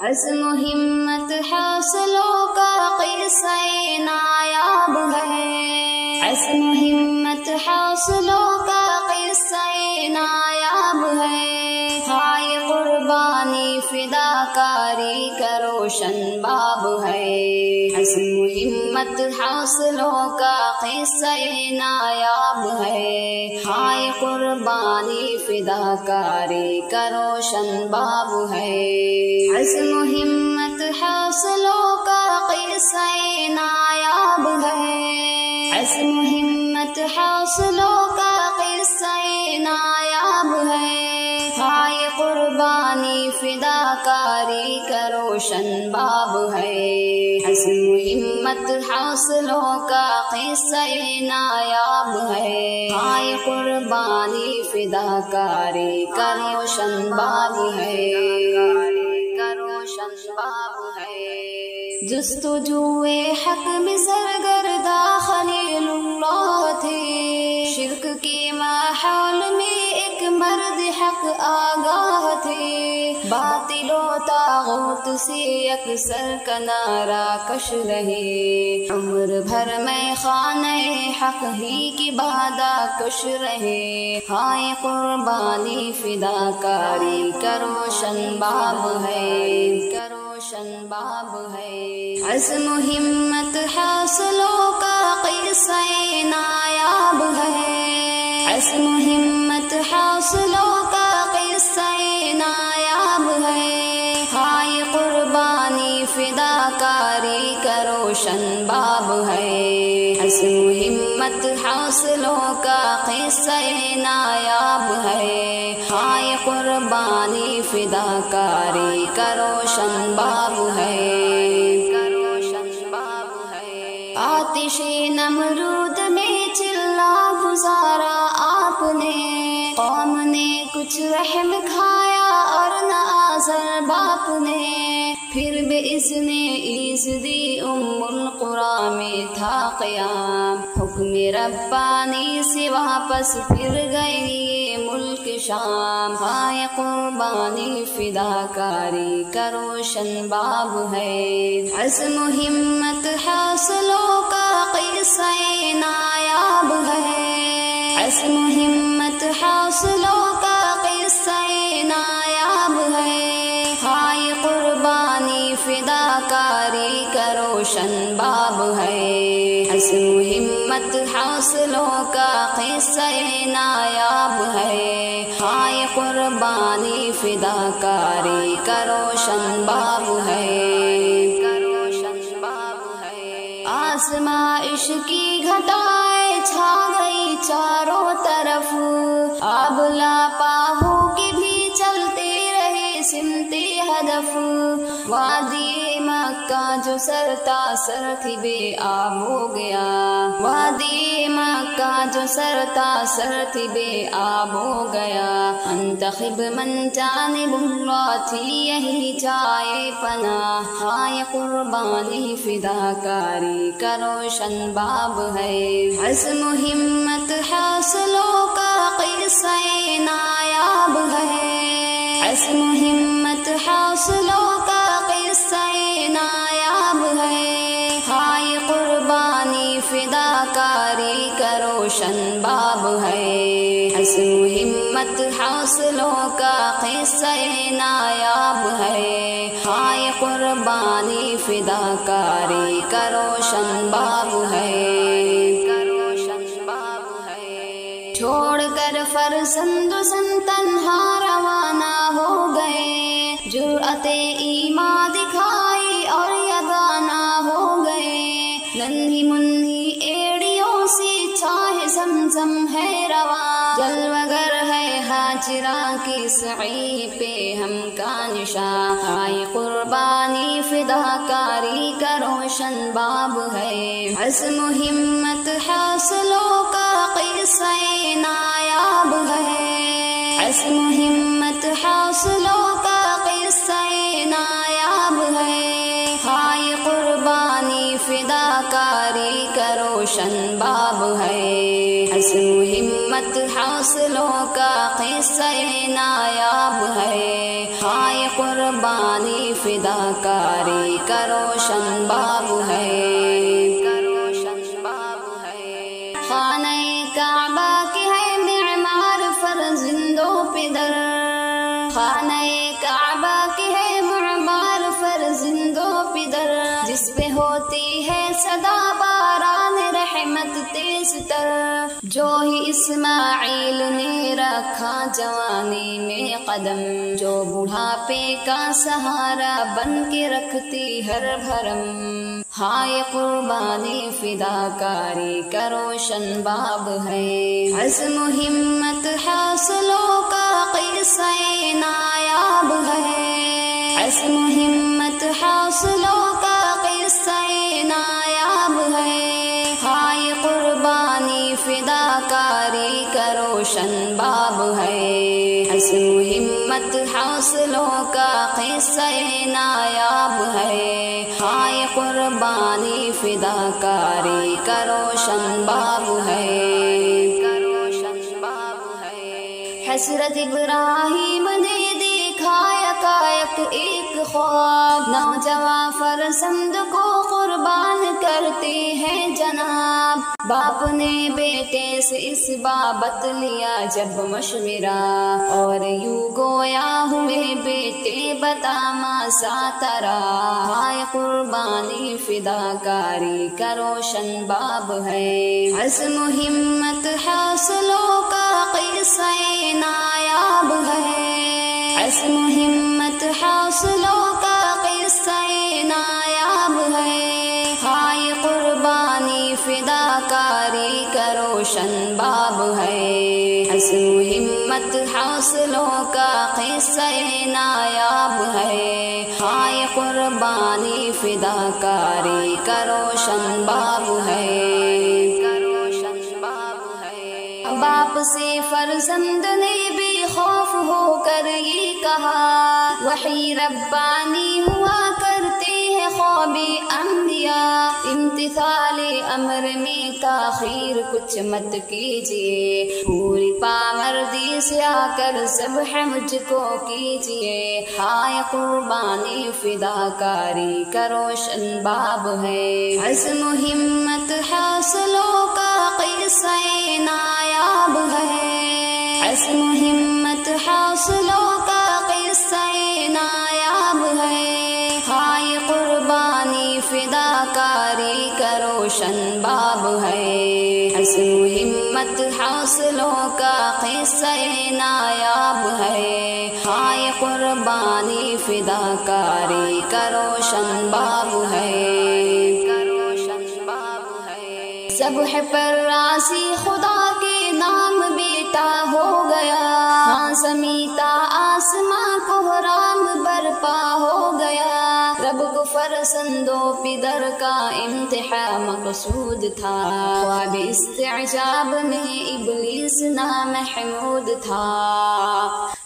عزم و ہمت حوصلوں کا قصہ نایاب ہے، عزم و ہمت حوصلوں کا قصہ نایاب ہے، ہائے قربانی فداکاری کا روشن باب ہے، عزم و ہمت حوصلوں کا قصہ نایاب ہے، ہائے قربانی فداکاری کا روشن باب ہے، عزم و ہمت حوصلوں کا قصہ نایاب ہے، عزم و ہمت حوصلوں کا قصہ نایاب ہے، ہائے قربانی فداکاری کا روشن باب ہے، عزم و ہمت حوصلوں کا قصہ نایاب ہے، ہائے قربانی فداکاری کا روشن باب ہے، جستجوئے حق میں سرگردہ خلیل اللہ تھے، شرک کے ماحول میں ایک مرد حق آگاہ تھے، باطل و طاغوت سے اکثر کنارہ کش رہے، عمر بھر میں خانہ حق ہی کی بادہ کش رہے، ہائے قربانی فداکاری کا روشن باب ہے، روشن باب ہے، عزم و ہمت حوصلوں کا قصہ نایاب ہے، عزم و ہمت حوصلوں کا قصہ نایاب ہے، ہائے قربانی فداکاری کا روشن باب ہے، عزم و ہمت حوصلوں کا قصہ نایاب ہے، ہائے قربانی فداکاری کا روشن باب ہے، آتش نمرود میں چلا گزارا آپ نے، قوم نے کچھ رحم کھایا اور نہ آزر باپ نے، پھر بإذن ایزدی ام القریٰ میں تھا قیام، حکم ربانی سے واپس پھر گئے یہ ملک شام، ہائے قربانی فداکاری کا روشن باب ہے، عزم و ہمت حوصلوں کا قصہ نایاب ہے، عزم و ہمت حوصلوں کا قصہ نایاب ہے، ہائے قربانی فداکاری کا روشن باب ہے، عزم و ہمت حوصلوں کا قصہ نایاب ہے، ہائے قربانی فداکاری کا روشن باب ہے، آزمائش کی گھٹائیں چھا گئی چاروں طرف، آب لاپاہو کے بھی چلتے رہے سمتے ہدف، وادی مکہ جو سرتا سر تھی بے آب ہو گیا، وادی مکہ جو سرتا سر تھی بے آب ہو گیا، انتخب من جانب اللہ تھی یہی جائے پناہ، ہائے قربانی فداکاری کا روشن باب ہے، عزم و ہمت حوصلوں کا قصہ نایاب ہے، عزم و ہمت حوصلوں کا قصہ نایاب ہے، ہائے قربانی فداکاری کا روشن باب ہے، عزم و ہمت حوصلوں کا قصہ نایاب ہے، ہائے قربانی فداکاری کا روشن باب ہے، چھوڑ کر فرزند و سن تنہا روانہ ہو گئے، جرأت ایمان دکھائی اور یگانہ ہو گئے، ننھی منھی ایڑیوں سے چاہے زمزم ہے رواں، جلوگر ہے ہاجرہ کی سعی پہ ہم کا نشاں، ہائے قربانی فداکاری کا روشن باب ہے، عزم و ہمت حوصلوں کا قصہ نایاب ہے، عزم و ہمت حوصلوں کا قصہ نایاب ہے، ہائے قربانی فداکاری کا روشن باب ہے، عزم و ہمت حوصلوں کا قصہ نایاب ہے، ہائے قربانی فداکاری کا روشن باب ہے، خانہ کعبہ کی ہے معمار فرزند و پدر، خانہ کعبہ کی ہے معمار فرزند و پدر، جس پہ ہوتی ہے صدا باران رحمت تیز تر، جو ہی اسماعیل نے رکھا جوانی میں قدم، جو بڑھاپے کا سہارا بن کے رکھتی ہر بھرم، ہائے قربانی فداکاری کا روشن باب ہے، عزم و ہمت حاصلوں کا قصہ نایاب ہے، عزم و ہمت حاصلوں کا قصہ نایاب ہے، ہائے قربانی فداکاری کا روشن باب ہے، عزم و ہمت حاصلوں کا قصہ نایاب ہے، ہائے قربانی فداکاری کا روشن باب ہے، حضرت ابراہیم نے دیکھا یکایک ایک خواب، نوجوان فرزند کو قربان کرتے ہیں جناب، باپ نے بیٹے سے اس بابت لیا جب مشورہ، اور یوں گویا ہوئے بیٹے بتا ماذا ترا، ہائے قربانی فداکاری کا روشن باب ہے، عزم و ہمت حاصلوں کا قصہ نایاب ہے، عزم و ہمت حاصلوں کا قصہ نایاب ہے، ہائے قربانی فداکاری کا روشن باب ہے، عزم و ہمت حاصلوں کا قصہ نایاب ہے، ہائے قربانی فداکاری کا روشن باب ہے، باپ سے فرزند نے بے خوف ہو کر یہ کہا، وحی ربانی ہوا کرتے ہیں خواب انبیاء، امتثال امر میں تاخیر کچھ مت کیجیے، پوری پامردی سے آ کر ذبح مجھ کو کیجیے، ہائے قربانی فداکاری کا روشن باب ہے، عزم و ہمت حاصلوں کا قصہ نایاب ہے، عزم و ہمت حاصلوں کا قصہ نایاب ہے، ہائے قربانی فداکاری کا روشن باب ہے، عزم و ہمت حاصلوں کا قصہ نایاب ہے، ہائے قربانی فداکاری کا روشن باب ہے، ذبح پر راضی خدا کے نام بیٹا ہو گیا، ہاں سمیتا آسماں کوہرام برپا ہو گیا، رب کو فرزند و پدر کا امتحان مقصود تھا، خواب استعجاب میں ابلیس نامحمود تھا،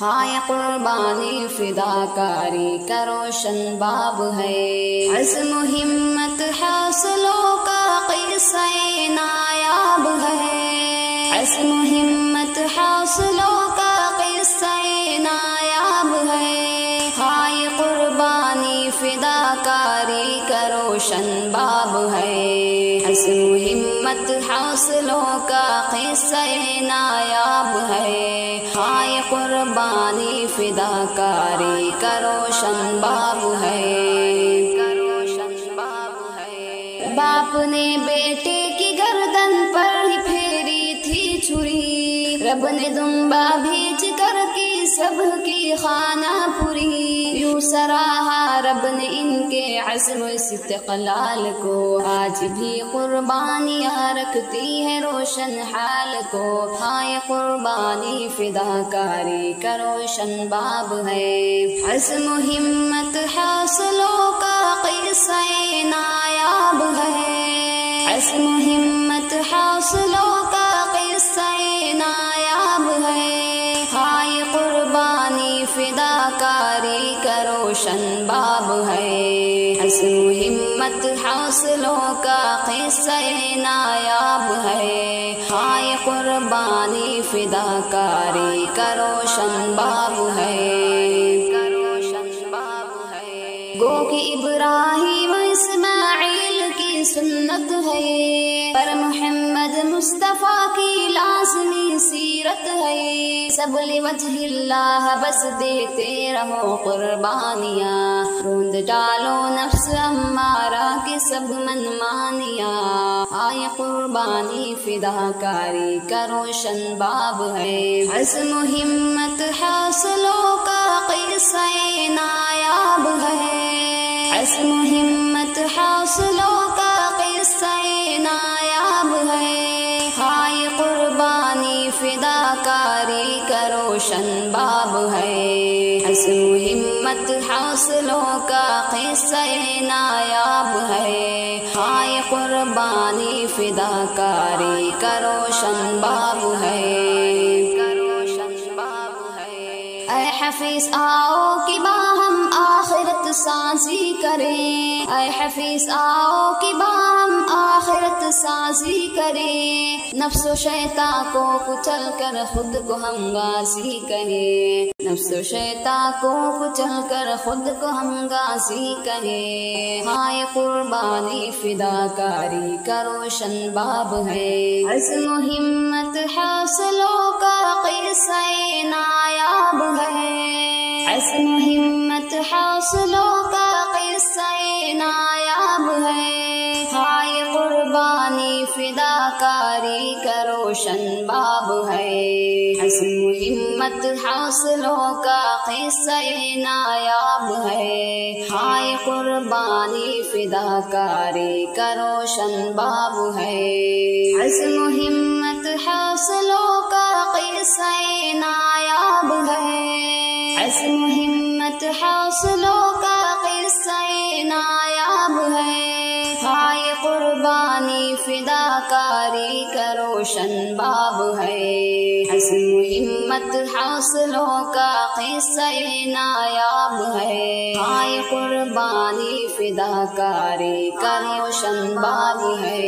ہائے قربانی فداکاری کا روشن باب ہے، عزم و ہمت حاصلوں کا قصہ نایاب ہے، عزم و ہمت حاصلوں کا قصہ نایاب ہے، ہائے قربانی فداکاری کا روشن باب ہے، عزم و ہمت حاصلوں کا قصہ نایاب ہے، ہائے قربانی فداکاری کا روشن باب ہے، باپ نے بیٹے کی گردن پر ہی پھیری تھی چھری، رب نے دمبا بھیج کر کی سب کی خانہ پوری، یوں سراہا رب نے ان کے عزم استقلال کو، آج بھی قربانیاں رکھتی ہے روشن حال کو، ہائے قربانی فداکاری کا روشن باب ہے، عزم و ہمت حاصلوں کا قصہ نایاب ہے، عزم و ہمت حاصلوں کا قصہ نایاب ہے، ہائے قربانی فداکاری کا روشن باب ہے، عزم و ہمت حاصلوں کا قصہ نایاب ہے، ہائے قربانی فداکاری کا روشن باب ہے، گو کہ ابراہیم اسماعیل کی سنت ہے، پر محمد مصطفیٰ کی لازمی سیرت ہے، سب لوجہ اللہ بس دیتے رہو قربانیاں، روند ڈالو نفس امارہ کے سب منمانیاں، آئے قربانی فداکاری کا روشن باب ہے، عزم و ہمت حاصلوں کا قصہ نایاب ہے، عزم و ہمت حاصلوں کا قصہ نایاب ہے، ہائے قربانی فداکاری کا روشن باب ہے، عزم و ہمت حاصلوں کا قصہ نایاب ہے، ہائے قربانی فداکاری کا روشن باب ہے، اے حفیظ آؤ کہ باہم آخرت سازی کریں، اے حفیظ آؤ کہ باہم آخرت سازی کریں، نفس و شیطان کو کچل کر خود کو ہم غازی کہیں، نفس و شیطان کو کچل کر خود کو ہم غازی کہیں، ہائے قربانی فداکاری کا روشن باب ہے، عزم و ہمت حاصلوں کا قصہ نایاب ہے، عزم و ہمت حاصلوں کا قصہ نایاب ہے، ہائے قربانی فداکاری کا روشن باب ہے، عزم و ہمت حاصلوں کا قصہ نایاب ہے، ہائے قربانی فداکاری کا روشن باب ہے، عزم و ہمت حاصلوں کا قصہ نایاب ہے، عزم و ہمت حاصلوں کا قصہ نایاب ہے، ہائے قربانی فداکاری کا روشن باب ہے، عزم و ہمت حاصلوں کا قصہ نایاب ہے، ہائے قربانی فداکاری کا روشن باب ہے،